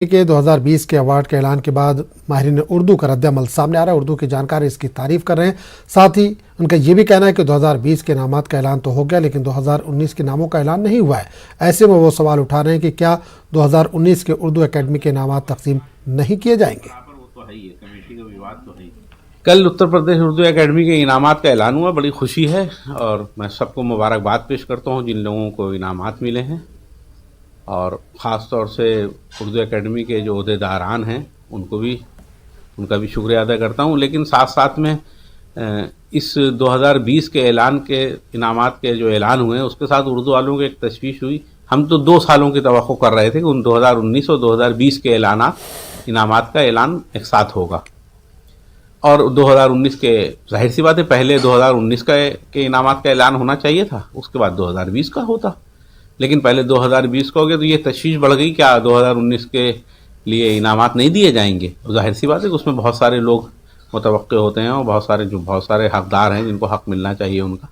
کے 2020 کے ایوارڈ کے اعلان کے بعد ماہرین اردو کا رد عمل سامنے آ رہا ہے. اردو کی جانکار اس کی تعریف کر رہے ہیں. ساتھ ہی ان کا یہ بھی کہنا ہے کہ 2020 کے انعامات کا اعلان تو ہو گیا لیکن 2019 کے ناموں کا اعلان نہیں ہوا ہے. ایسے میں وہ سوال اٹھا رہے ہیں کہ کیا 2019 کے اردو اکیڈمی کے انعامات تقسیم نہیں کیے جائیں گے. کل اتر پردیش اردو اکیڈمی کے انعامات کا اعلان ہوا. بڑی خوشی ہے اور میں سب کو مبارکباد پیش کرتا ہوں جن لوگوں کو انعامات ملے ہیں، اور خاص طور سے اردو اکیڈمی کے جو عہدیداران ہیں ان کا بھی شکریہ ادا کرتا ہوں. لیکن ساتھ ساتھ میں اس 2020 کے انعامات کے جو اعلان ہوئے ہیں اس کے ساتھ اردو والوں کو ایک تشویش ہوئی. ہم تو 2 سالوں کی توقع کر رہے تھے کہ ان 2019 اور 2020 کے انعامات کا اعلان ایک ساتھ ہوگا، اور 2019 کے ظاہر سی بات ہے پہلے 2019 کے انعامات کا اعلان ہونا چاہیے تھا، اس کے بعد 2020 کا ہوتا، لیکن پہلے 2020 کا ہو گیا تو یہ تشویش بڑھ گئی کیا 2019 کے لیے انعامات نہیں دیے جائیں گے. ظاہر سی بات ہے کہ اس میں بہت سارے لوگ متوقع ہوتے ہیں اور بہت سارے حقدار ہیں جن کو حق ملنا چاہیے ان کا.